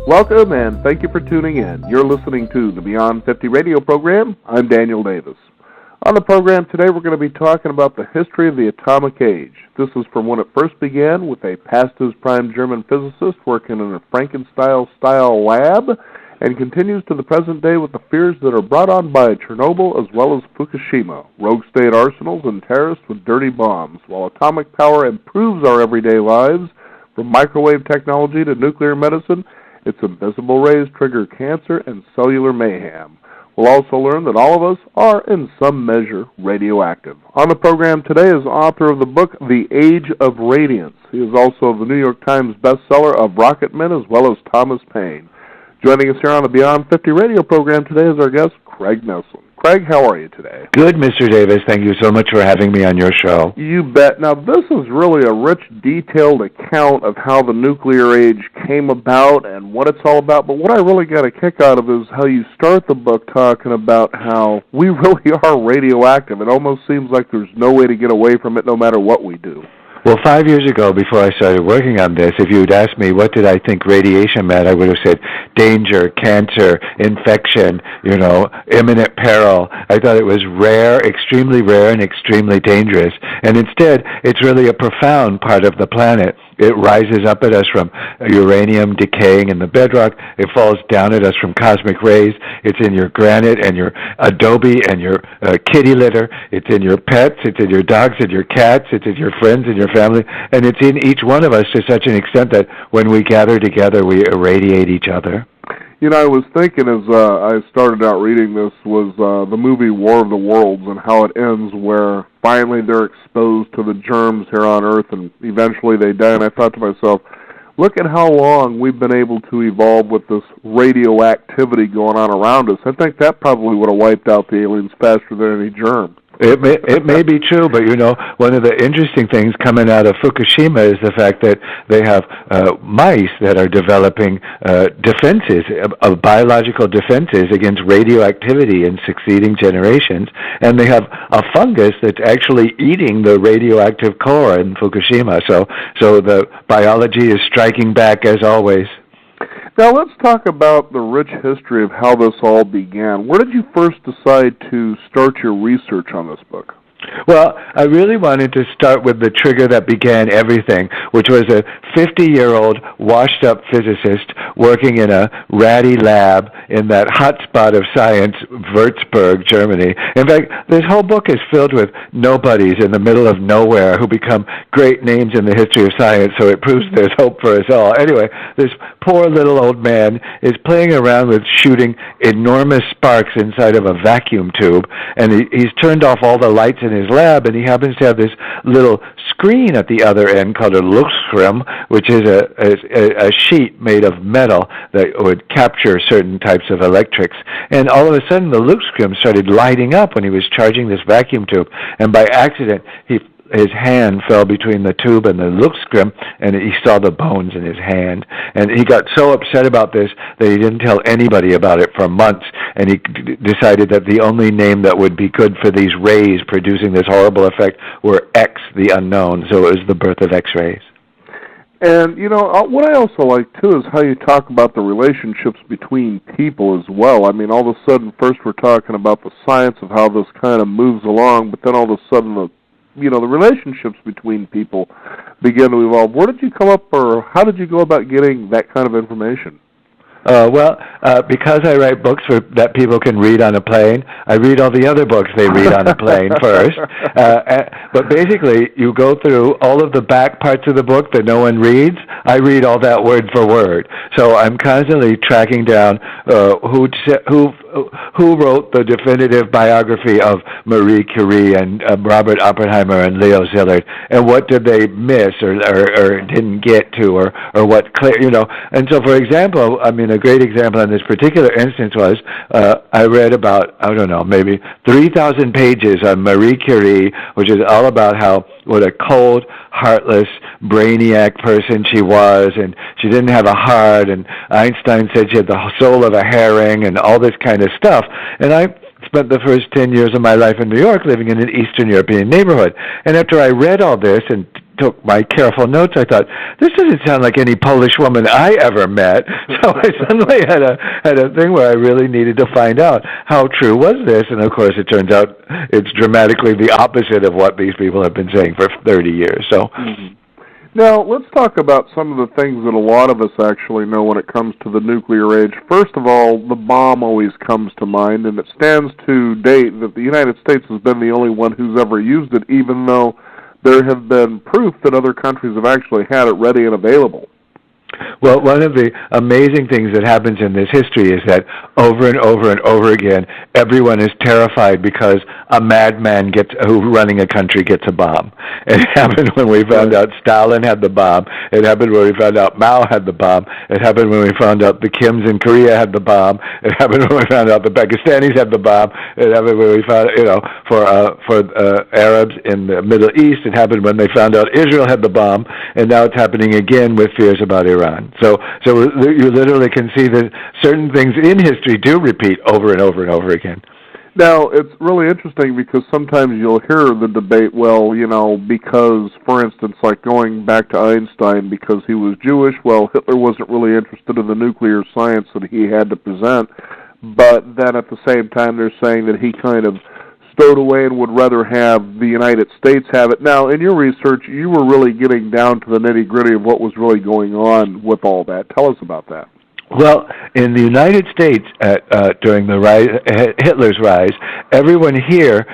Welcome, and thank you for tuning in. You're listening to the Beyond 50 radio program. I'm Daniel Davis. On the program today, we're going to be talking about the history of the atomic age. This is from when it first began with a past-as-prime German physicist working in a Frankenstein-style lab, and continues to the present day with the fears that are brought on by Chernobyl as well as Fukushima, rogue state arsenals and terrorists with dirty bombs. While atomic power improves our everyday lives, from microwave technology to nuclear medicine, its invisible rays trigger cancer and cellular mayhem. We'll also learn that all of us are, in some measure, radioactive. On the program today is author of the book, The Age of Radiance. He is also the New York Times bestseller of Rocket Men as well as Thomas Paine. Joining us here on the Beyond 50 radio program today is our guest, Craig Neslin. Craig, how are you today? Good, Mr. Davis. Thank you so much for having me on your show. You bet. Now, this is really a rich, detailed account of how the nuclear age came about and what it's all about. But what I really got a kick out of is how you start the book talking about how we really are radioactive. It almost seems like there's no way to get away from it no matter what we do. Well, 5 years ago, before I started working on this, if you had asked me what did I think radiation meant, I would have said danger, cancer, infection, imminent peril. I thought it was rare, and extremely dangerous. And instead, it's really a profound part of the planet. It rises up at us from uranium decaying in the bedrock. It falls down at us from cosmic rays. It's in your granite and your adobe and your kitty litter. It's in your pets. It's in your dogs and your cats. It's in your friends and your family. And it's in each one of us to such an extent that when we gather together, we irradiate each other. I was thinking as I started out reading this was the movie War of the Worlds and how it ends where finally they're exposed to the germs here on Earth and eventually they die. And I thought to myself, look at how long we've been able to evolve with this radioactivity going on around us. I think that probably would have wiped out the aliens faster than any germ. It may be true, but one of the interesting things coming out of Fukushima is the fact that they have mice that are developing defenses, biological defenses against radioactivity in succeeding generations, and they have a fungus that's actually eating the radioactive core in Fukushima. So the biology is striking back as always. Now let's talk about the rich history of how this all began. Where did you first decide to start your research on this book? Well, I really wanted to start with the trigger that began everything, which was a 50-year-old washed-up physicist working in a ratty lab in that hot spot of science, Würzburg, Germany. In fact, this whole book is filled with nobodies in the middle of nowhere who become great names in the history of science, so it proves there's hope for us all. Anyway, this poor little old man is playing around with shooting enormous sparks inside of a vacuum tube, and he's turned off all the lights in his lab, and he happens to have this little screen at the other end called a leuchtturm, which is a sheet made of metal that would capture certain types of electrics. And all of a sudden, the leuchtturm started lighting up when he was charging this vacuum tube, and by accident, his hand fell between the tube and the leuchtturm, and he saw the bones in his hand. And he got so upset about this that he didn't tell anybody about it for months, and he decided that the only name that would be good for these rays producing this horrible effect were X, the unknown. So it was the birth of X-rays. And, what I also like, too, is how you talk about the relationships between people as well. I mean, all of a sudden, first we're talking about the science of how this kind of moves along, but then all of a sudden the relationships between people begin to evolve. Where did you come up, or how did you go about getting that kind of information? Because I write books that people can read on a plane, I read all the other books they read on a plane first. But basically, you go through all of the back parts of the book that no one reads. I read all that word for word. So I'm constantly tracking down who wrote the definitive biography of Marie Curie and Robert Oppenheimer and Leo Szilard, and what did they miss or didn't get to, or what clear, And so, for example, a great example in this particular instance was I read about, maybe 3,000 pages on Marie Curie, which is all about what a cold, heartless, brainiac person she was, and she didn't have a heart, and Einstein said she had the soul of a herring, and all this kind of stuff. And I spent the first 10 years of my life in New York living in an Eastern European neighborhood. And after I read all this and took my careful notes, I thought, this doesn't sound like any Polish woman I ever met. So I suddenly had a thing where I really needed to find out how true was this. And of course, it turns out it's dramatically the opposite of what these people have been saying for 30 years. So. Mm-hmm. Now, let's talk about some of the things that a lot of us actually know when it comes to the nuclear age. First of all, the bomb always comes to mind, and it stands to date that the United States has been the only one who's ever used it, even though there have been proof that other countries have actually had it ready and available. Well, one of the amazing things that happens in this history is that over and over and over again, everyone is terrified because a madman who's running a country gets a bomb. It happened when we found out Stalin had the bomb. It happened when we found out Mao had the bomb. It happened when we found out the Kims in Korea had the bomb. It happened when we found out the Pakistanis had the bomb. It happened when we found, for Arabs in the Middle East. It happened when they found out Israel had the bomb, and now it's happening again with fears about Iran. So you literally can see that certain things in history do repeat over and over and over again. Now, it's really interesting because sometimes you'll hear the debate, because, for instance, like going back to Einstein, because he was Jewish, Hitler wasn't really interested in the nuclear science that he had to present, but then at the same time they're saying that he kind of stowed away and would rather have the United States have it. Now, in your research, you were really getting down to the nitty-gritty of what was really going on with all that. Tell us about that. Well, in the United States, during the Hitler's rise, everyone here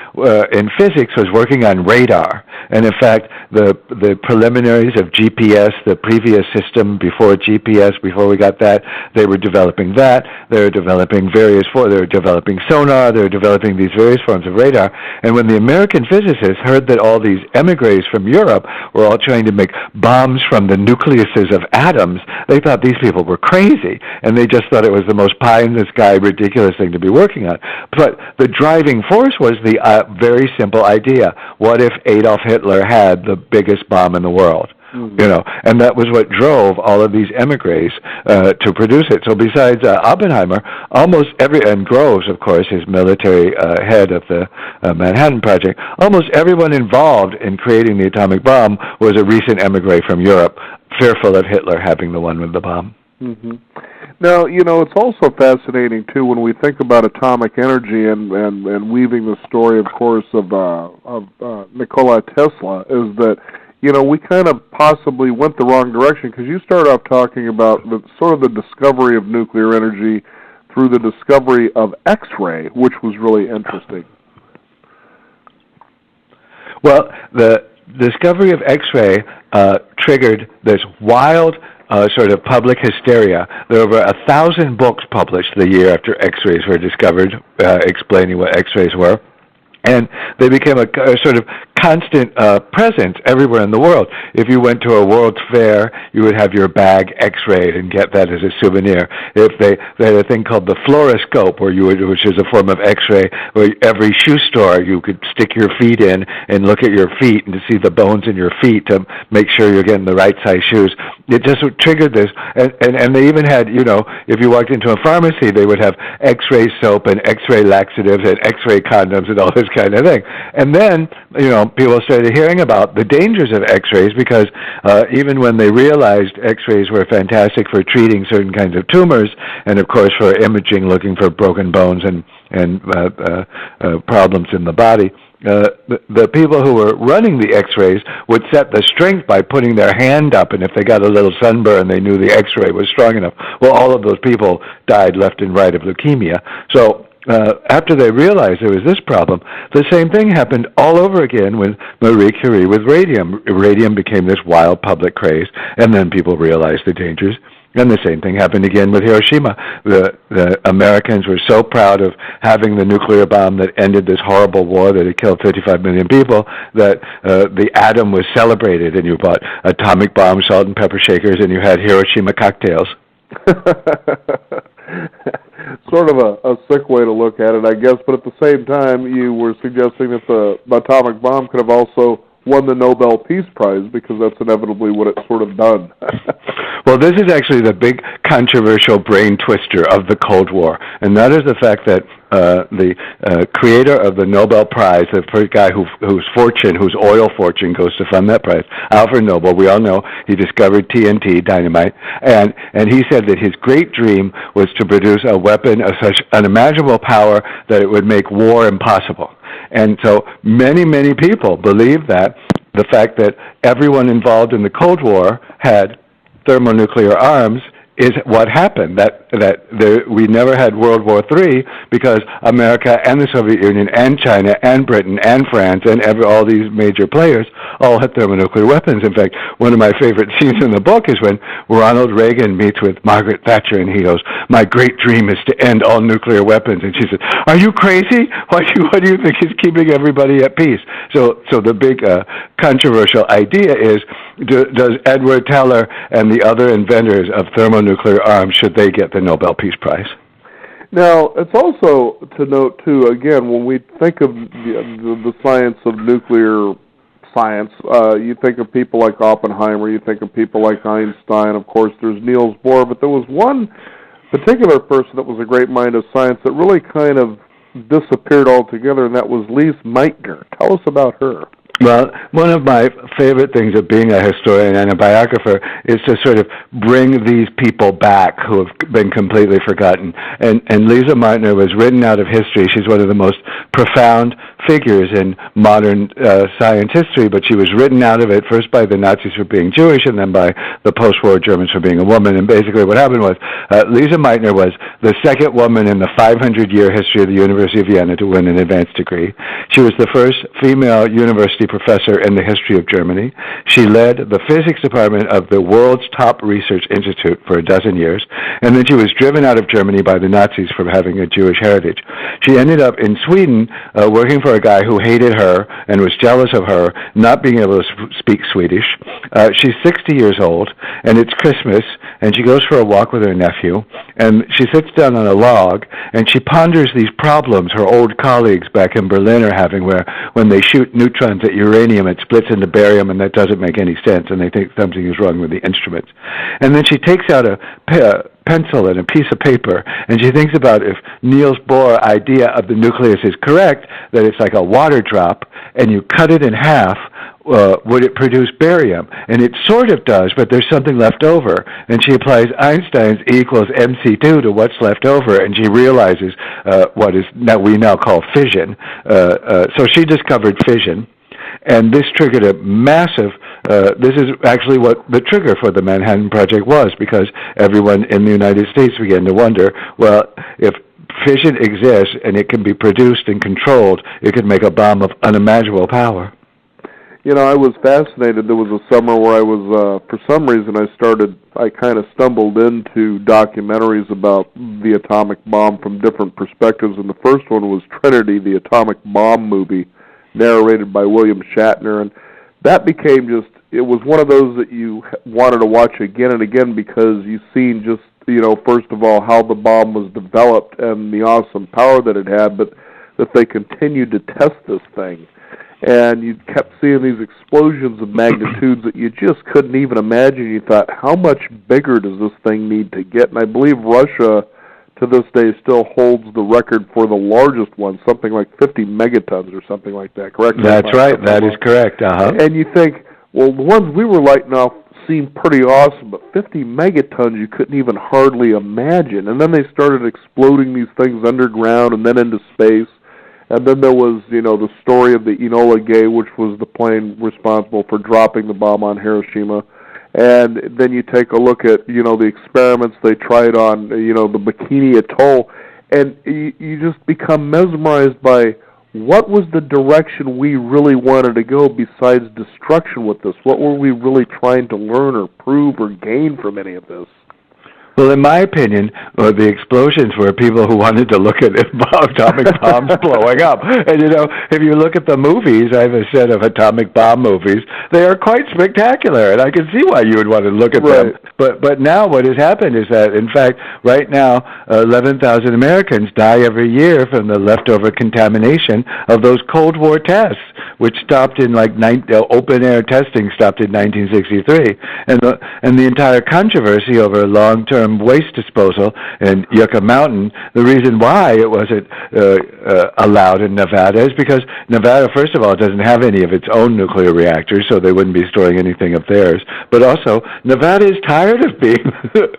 in physics was working on radar. And in fact, the preliminaries of GPS, the previous system before GPS, before we got that, they were developing that. They were developing they were developing sonar. They were developing these various forms of radar. And when the American physicists heard that all these emigres from Europe were all trying to make bombs from the nucleuses of atoms, they thought these people were crazy. And they just thought it was the most pie-in-the-sky, ridiculous thing to be working on. But the driving force was the very simple idea. What if Adolf Hitler had the biggest bomb in the world? Mm-hmm. And that was what drove all of these emigres to produce it. So besides Oppenheimer, and Groves, of course, his military head of the Manhattan Project, almost everyone involved in creating the atomic bomb was a recent emigre from Europe, fearful of Hitler having the one with the bomb. Mm-hmm. Now, it's also fascinating, too, when we think about atomic energy and weaving the story, of course, of Nikola Tesla, is that, we kind of possibly went the wrong direction, because you started off talking about the discovery of nuclear energy through the discovery of X-ray, which was really interesting. Well, the discovery of X-ray triggered this wild sort of public hysteria. There were over 1,000 books published the year after X-rays were discovered, explaining what X-rays were. And they became a sort of constant presence everywhere in the world. If you went to a World's Fair, you would have your bag X-rayed and get that as a souvenir. If they had a thing called the fluoroscope, which is a form of X-ray, where every shoe store you could stick your feet in and look at your feet and to see the bones in your feet to make sure you're getting the right size shoes. It just triggered this, and they even had, if you walked into a pharmacy, they would have X-ray soap and X-ray laxatives and X-ray condoms and all this kind of thing. And then, people started hearing about the dangers of X-rays because even when they realized X-rays were fantastic for treating certain kinds of tumors and, of course, for imaging, looking for broken bones and problems in the body, the people who were running the X-rays would set the strength by putting their hand up, and if they got a little sunburn, they knew the X-ray was strong enough. Well, all of those people died left and right of leukemia. So after they realized there was this problem, the same thing happened all over again with Marie Curie with radium. Radium became this wild public craze, and then people realized the dangers. And the same thing happened again with Hiroshima. The Americans were so proud of having the nuclear bomb that ended this horrible war that had killed 35 million people that the atom was celebrated, and you bought atomic bomb, salt and pepper shakers, and you had Hiroshima cocktails. Sort of a sick way to look at it, I guess, but at the same time, you were suggesting that the atomic bomb could have also won the Nobel Peace Prize, because that's inevitably what it's sort of done. Well, this is actually the big controversial brain twister of the Cold War, and that is the fact that the creator of the Nobel Prize, the first guy whose oil fortune goes to fund that prize, Alfred Nobel, we all know he discovered TNT, dynamite, and he said that his great dream was to produce a weapon of such unimaginable power that it would make war impossible. And so many, many people believe that the fact that everyone involved in the Cold War had thermonuclear arms is what happened, we never had World War III because America and the Soviet Union and China and Britain and France and all these major players all had thermonuclear weapons. In fact, one of my favorite scenes in the book is when Ronald Reagan meets with Margaret Thatcher and he goes, "My great dream is to end all nuclear weapons." And she says, "Are you crazy? What do you think is keeping everybody at peace?" So the big controversial idea is, does Edward Teller and the other inventors of thermonuclear arms, should they get the Nobel Peace Prize? Now, it's also to note, too, again, when we think of the science of nuclear science, you think of people like Oppenheimer, you think of people like Einstein, of course, there's Niels Bohr, but there was one particular person that was a great mind of science that really kind of disappeared altogether, and that was Lise Meitner. Tell us about her. Well, one of my favorite things of being a historian and a biographer is to sort of bring these people back who have been completely forgotten. And Lise Meitner was written out of history. She's one of the most profound figures in modern science history, but she was written out of it first by the Nazis for being Jewish and then by the post-war Germans for being a woman. And basically what happened was Lise Meitner was the second woman in the 500-year history of the University of Vienna to win an advanced degree. She was the first female university professor in the history of Germany. She led the physics department of the world's top research institute for a dozen years, and then she was driven out of Germany by the Nazis for having a Jewish heritage. She ended up in Sweden working for a guy who hated her and was jealous of her not being able to speak Swedish. She's 60 years old, and it's Christmas, and she goes for a walk with her nephew, and she sits down on a log, and she ponders these problems her old colleagues back in Berlin are having, where when they shoot neutrons at uranium, it splits into barium, and that doesn't make any sense, and they think something is wrong with the instruments. And then she takes out a pencil and a piece of paper, and she thinks about if Niels Bohr's idea of the nucleus is correct, that it's like a water drop, and you cut it in half, would it produce barium? And it sort of does, but there's something left over. And she applies Einstein's E equals mc2 to what's left over, and she realizes what is we now call fission. So she discovered fission. And this triggered a massive, this is actually what the trigger for the Manhattan Project was, because everyone in the United States began to wonder, well, if fission exists and it can be produced and controlled, it could make a bomb of unimaginable power. You know, I was fascinated. There was a summer where I was, for some reason, I kind of stumbled into documentaries about the atomic bomb from different perspectives, and the first one was Trinity, the atomic bomb movie, narrated by William Shatner, and that became it was one of those that you wanted to watch again and again, because you've seen just, first of all, how the bomb was developed and the awesome power that it had, but that they continued to test this thing. And you kept seeing these explosions of magnitudes that you just couldn't even imagine. You thought, how much bigger does this thing need to get? And I believe Russia, to this day, still holds the record for the largest one, something like 50 megatons or something like that, correct? That's right. That is correct. Uh-huh. And you think, well, the ones we were lighting off seemed pretty awesome, but 50 megatons you couldn't even hardly imagine. And then they started exploding these things underground and then into space. And then there was, the story of the Enola Gay, which was the plane responsible for dropping the bomb on Hiroshima. And then you take a look at, the experiments they tried on, the Bikini Atoll, and you just become mesmerized by what was the direction we really wanted to go besides destruction with this? What were we really trying to learn or prove or gain from any of this? Well, in my opinion, the explosions were people who wanted to look at atomic bombs blowing up. And, if you look at the movies, I have a set of atomic bomb movies, they are quite spectacular, and I can see why you would want to look at them. But now what has happened is that, in fact, right now, 11,000 Americans die every year from the leftover contamination of those Cold War tests, which stopped in open-air testing stopped in 1963. And the entire controversy over long-term waste disposal in Yucca Mountain, the reason why it wasn't allowed in Nevada is because Nevada, first of all, doesn't have any of its own nuclear reactors, so they wouldn't be storing anything of theirs. But also, Nevada is tired of being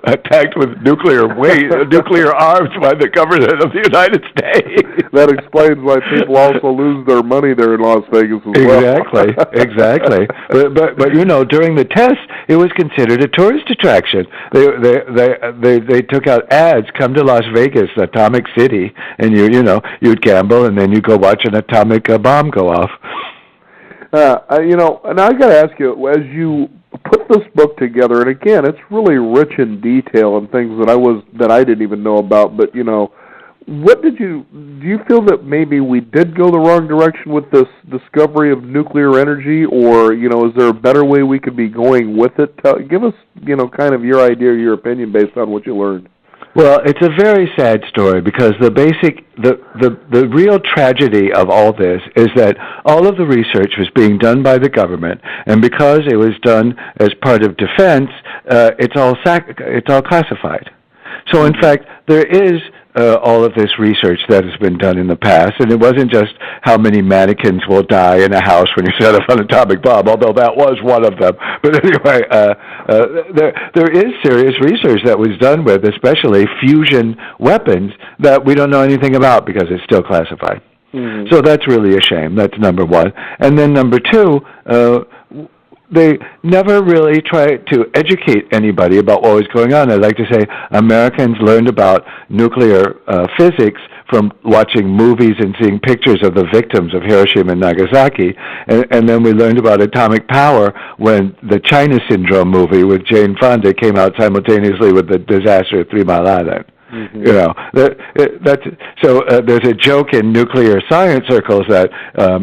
attacked with nuclear arms by the government of the United States. That explains why people also lose their money there in Las Vegas as well. Exactly. But during the test, it was considered a tourist attraction. They took out ads, come to Las Vegas, Atomic City, and you'd gamble, and then you go watch an atomic bomb go off. And I got to ask you, as you put this book together, and again, it's really rich in detail and things that I didn't even know about, but do you feel that maybe we did go the wrong direction with this discovery of nuclear energy, or, is there a better way we could be going with it? Give us, kind of your idea or your opinion based on what you learned. Well, it's a very sad story because the real tragedy of all this is that all of the research was being done by the government, and because it was done as part of defense, it's all classified. So, in fact, there is all of this research that has been done in the past, and it wasn't just how many mannequins will die in a house when you set off an atomic bomb, although that was one of them. But anyway, there is serious research that was done with, especially fusion weapons, that we don't know anything about because it's still classified. Mm-hmm. So that's really a shame. That's number one. And then number two, they never really tried to educate anybody about what was going on. I'd like to say Americans learned about nuclear physics from watching movies and seeing pictures of the victims of Hiroshima and Nagasaki, and then we learned about atomic power when the China Syndrome movie with Jane Fonda came out simultaneously with the disaster at 3 Mile Island. Mm-hmm. There's a joke in nuclear science circles that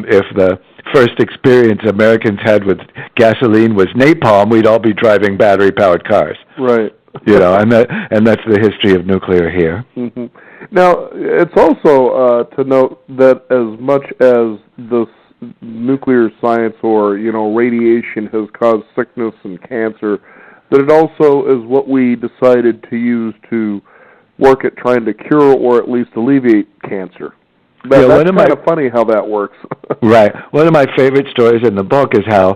if the first experience Americans had with gasoline was napalm, we'd all be driving battery-powered cars. Right. And that's the history of nuclear here. Mm-hmm. Now, it's also to note that as much as this nuclear science or radiation has caused sickness and cancer, that it also is what we decided to use to work at trying to cure or at least alleviate cancer. That's kind of funny how that works. Right. One of my favorite stories in the book is how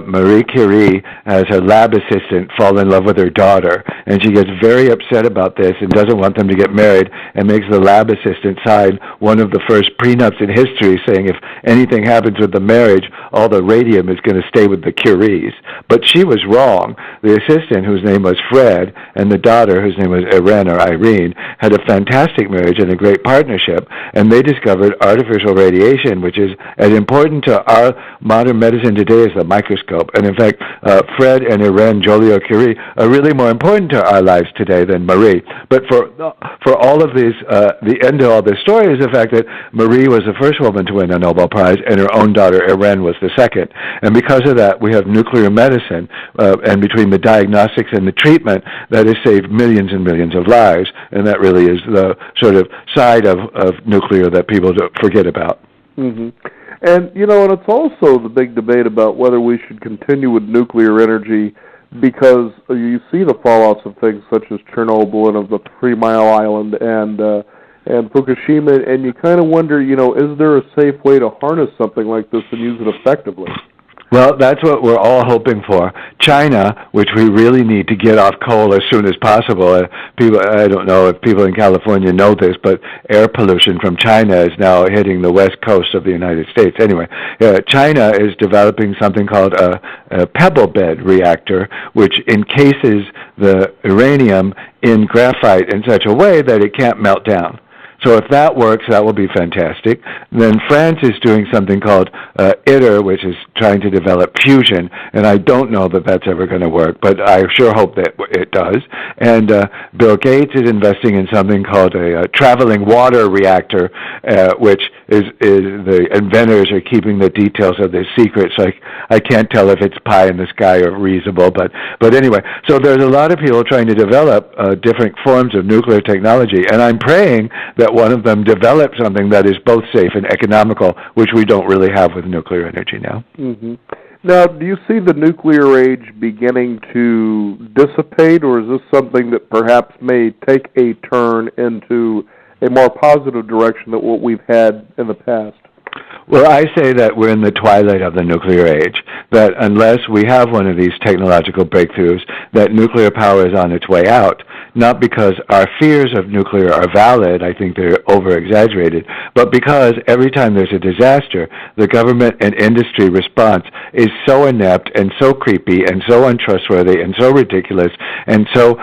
Marie Curie has her lab assistant fall in love with her daughter, and she gets very upset about this and doesn't want them to get married and makes the lab assistant sign one of the first prenups in history saying if anything happens with the marriage, all the radium is going to stay with the Curies. But she was wrong. The assistant, whose name was Fred, and the daughter, whose name was Irene, had a fantastic marriage and a great partnership, and they discovered artificial radiation, which is as important to our modern medicine today as the microscope. And in fact, Fred and Irene Joliot-Curie are really more important to our lives today than Marie. But for all of these, the end of all this story is the fact that Marie was the first woman to win a Nobel Prize, and her own daughter Irene was the second. And because of that, we have nuclear medicine, and between the diagnostics and the treatment, that has saved millions and millions of lives. And that really is the sort of side of nuclear that people forget about. Mm-hmm. And, and it's also the big debate about whether we should continue with nuclear energy because you see the fallouts of things such as Chernobyl and of the 3 Mile Island and Fukushima, and you kind of wonder, is there a safe way to harness something like this and use it effectively? Well, that's what we're all hoping for. China, which we really need to get off coal as soon as possible. I don't know if people in California know this, but air pollution from China is now hitting the west coast of the United States. Anyway, China is developing something called a pebble bed reactor, which encases the uranium in graphite in such a way that it can't melt down. So if that works, that will be fantastic. Then France is doing something called ITER, which is trying to develop fusion, and I don't know that that's ever going to work, but I sure hope that it does. And Bill Gates is investing in something called a traveling water reactor, which is the inventors are keeping the details of this secret, so I can't tell if it's pie in the sky or reasonable, but anyway, so there's a lot of people trying to develop different forms of nuclear technology, and I'm praying that one of them develops something that is both safe and economical, which we don't really have with nuclear energy now. Mm-hmm. Now, do you see the nuclear age beginning to dissipate, or is this something that perhaps may take a turn into a more positive direction than what we've had in the past? Well, I say that we're in the twilight of the nuclear age, that unless we have one of these technological breakthroughs, that nuclear power is on its way out, not because our fears of nuclear are valid, I think they're over-exaggerated, but because every time there's a disaster, the government and industry response is so inept and so creepy and so untrustworthy and so ridiculous and so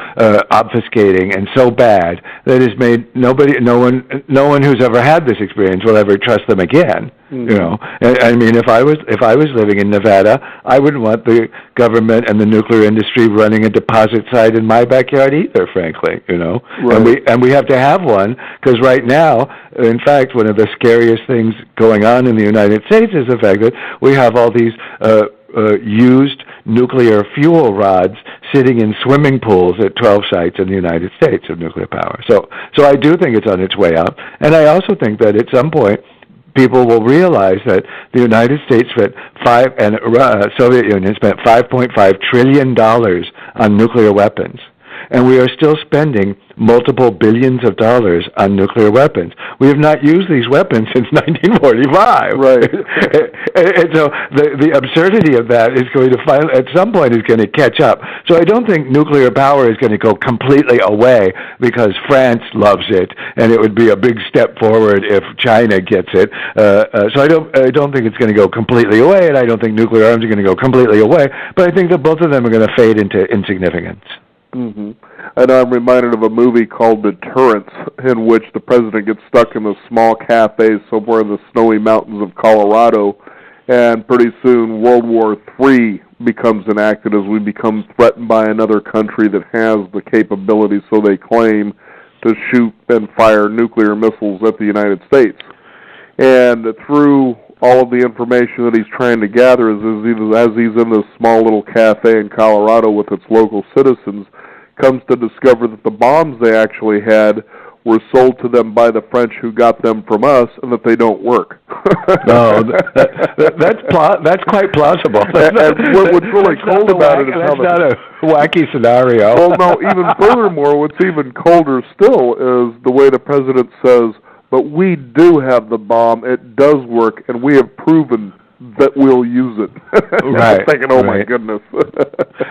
obfuscating and so bad that it's made no one who's ever had this experience will ever trust them again. Mm-hmm. You know, I mean, if I was living in Nevada, I wouldn't want the government and the nuclear industry running a deposit site in my backyard either, frankly. You know, right. and we have to have one because right now, in fact, one of the scariest things going on in the United States is the fact that we have all these used nuclear fuel rods sitting in swimming pools at 12 sites in the United States of nuclear power. So I do think it's on its way out, and I also think that at some point people will realize that the United States spent Soviet Union spent $5.5 trillion on nuclear weapons. And we are still spending multiple billions of dollars on nuclear weapons. We have not used these weapons since 1945. Right. And so the absurdity of that is going to finally, at some point, is going to catch up. So I don't think nuclear power is going to go completely away because France loves it, and it would be a big step forward if China gets it. So I don't think it's going to go completely away, and I don't think nuclear arms are going to go completely away. But I think that both of them are going to fade into insignificance. Mm-hmm. And I'm reminded of a movie called Deterrence, in which the president gets stuck in a small cafe somewhere in the snowy mountains of Colorado, and pretty soon World War III becomes enacted as we become threatened by another country that has the capability, so they claim, to shoot and fire nuclear missiles at the United States. And through all of the information that he's trying to gather as he's in this small little cafe in Colorado with its local citizens, comes to discover that the bombs they actually had were sold to them by the French who got them from us, and that they don't work. No, that's quite plausible. And what's really cool about it is that's not a wacky scenario. Well, no, even furthermore, what's even colder still is the way the president says, but we do have the bomb, it does work, and we have proven that we'll use it. Right. I'm thinking, oh my goodness.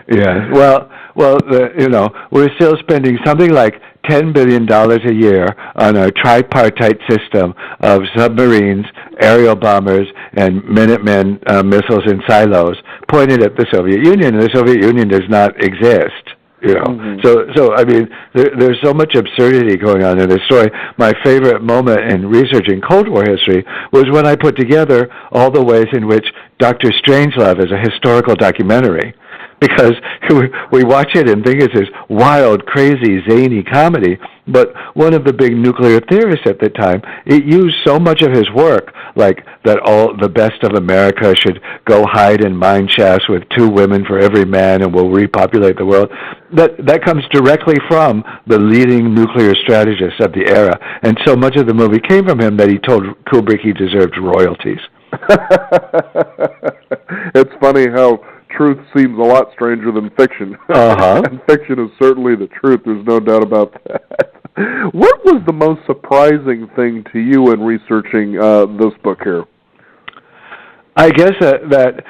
Yeah. Well, we're still spending something like $10 billion a year on a tripartite system of submarines, aerial bombers, and Minutemen missiles in silos pointed at the Soviet Union, and the Soviet Union does not exist. You know, mm-hmm. So I mean, there's so much absurdity going on in this story. My favorite moment in researching Cold War history was when I put together all the ways in which Dr. Strangelove is a historical documentary. Because we watch it and think it's this wild, crazy, zany comedy, but one of the big nuclear theorists at the time, it used so much of his work, like that all the best of America should go hide in mine shafts with 2 women for every man and will repopulate the world. That comes directly from the leading nuclear strategist of the era, and so much of the movie came from him that he told Kubrick he deserved royalties. It's funny how truth seems a lot stranger than fiction. Uh-huh. And fiction is certainly the truth, there's no doubt about that. What was the most surprising thing to you in researching this book here? I guess that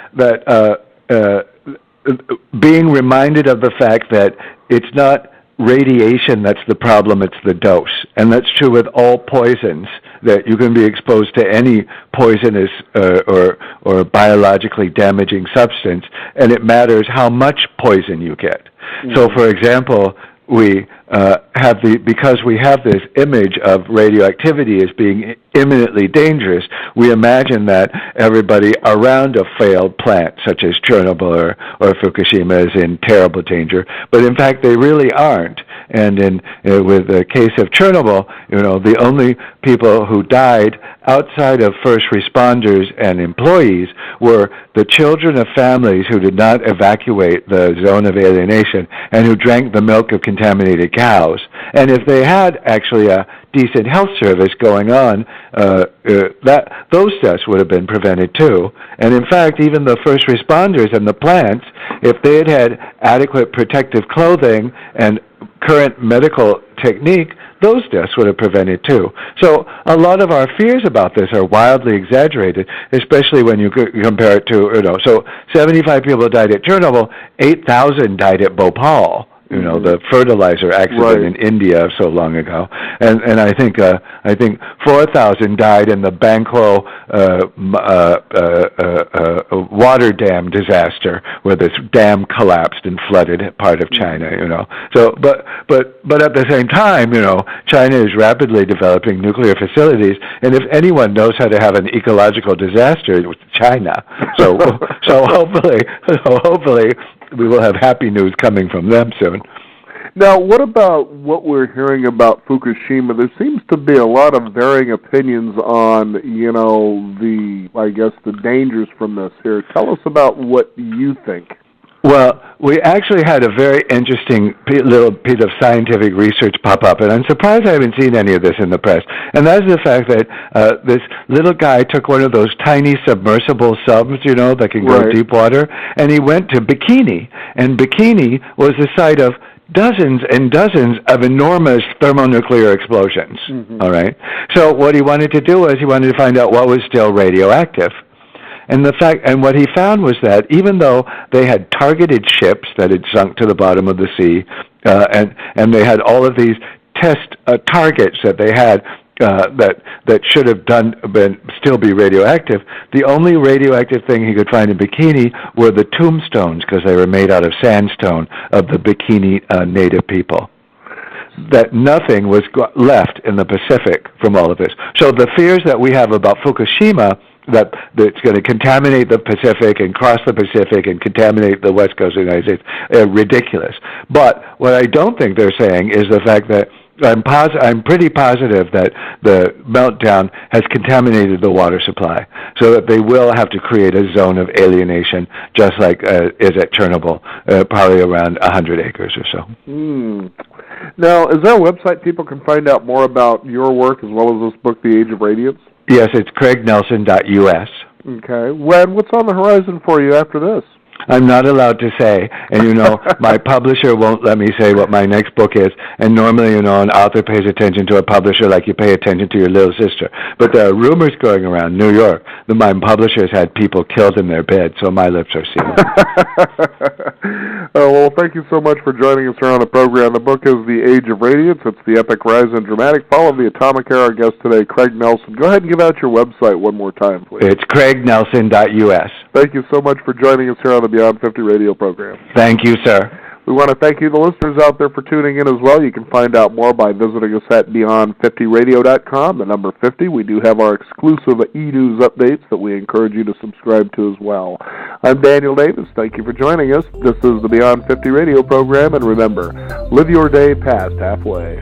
being reminded of the fact that it's not radiation that's the problem, it's the dose. And that's true with all poisons, that you can be exposed to any poisonous or biologically damaging substance, and it matters how much poison you get. Mm-hmm. So, for example, we because we have this image of radioactivity as being imminently dangerous, we imagine that everybody around a failed plant, such as Chernobyl or Fukushima, is in terrible danger. But in fact, they really aren't. And with the case of Chernobyl, the only people who died outside of first responders and employees were the children of families who did not evacuate the zone of alienation and who drank the milk of contaminated cows. And if they had actually a decent health service going on, those deaths would have been prevented too. And in fact, even the first responders and the plants, if they had adequate protective clothing and current medical technique, those deaths would have prevented too. So a lot of our fears about this are wildly exaggerated, especially when you compare it to, so 75 people died at Chernobyl, 8,000 died at Bhopal. The fertilizer accident in India so long ago, and I think 4,000 died in the Bangkok water dam disaster, where this dam collapsed and flooded part of China. So but at the same time, China is rapidly developing nuclear facilities, and if anyone knows how to have an ecological disaster, it's China. So hopefully we will have happy news coming from them soon. Now, what about what we're hearing about Fukushima? There seems to be a lot of varying opinions on, the dangers from this here. Tell us about what you think. Well, we actually had a very interesting little piece of scientific research pop up, and I'm surprised I haven't seen any of this in the press. And that's the fact that this little guy took one of those tiny submersible subs, that can go deep water, and he went to Bikini. And Bikini was the site of dozens and dozens of enormous thermonuclear explosions. Mm-hmm. All right. So what he wanted to do was he wanted to find out what was still radioactive. And what he found was that even though they had targeted ships that had sunk to the bottom of the sea, and they had all of these test targets that they had that should have still be radioactive, the only radioactive thing he could find in Bikini were the tombstones, because they were made out of sandstone of the Bikini native people. That nothing was left in the Pacific from all of this. So the fears that we have about Fukushima, that it's going to contaminate the Pacific and cross the Pacific and contaminate the west coast of the United States, are ridiculous. But what I don't think they're saying is the fact that I'm pretty positive that the meltdown has contaminated the water supply, so that they will have to create a zone of alienation, just like is at Chernobyl, probably around 100 acres or so. Now, is there a website people can find out more about your work as well as this book, The Age of Radiance? Yes, it's craignelson.us. Okay. What's on the horizon for you after this? I'm not allowed to say, and my publisher won't let me say what my next book is, and normally, an author pays attention to a publisher like you pay attention to your little sister. But there are rumors going around New York that my publishers had people killed in their bed, so my lips are sealed. Well, thank you so much for joining us here on the program. The book is The Age of Radiance. It's the epic rise in dramatic fall of the atomic era. Our guest today, Craig Nelson. Go ahead and give out your website one more time, please. It's craignelson.us. Thank you so much for joining us here on the Beyond 50 radio program. Thank you, sir. We want to thank you, the listeners out there, for tuning in as well. You can find out more by visiting us at beyond50radio.com, the number 50. We do have our exclusive e-news updates that we encourage you to subscribe to as well. I'm Daniel Davis. Thank you for joining us. This is the Beyond 50 radio program, and remember, live your day past halfway.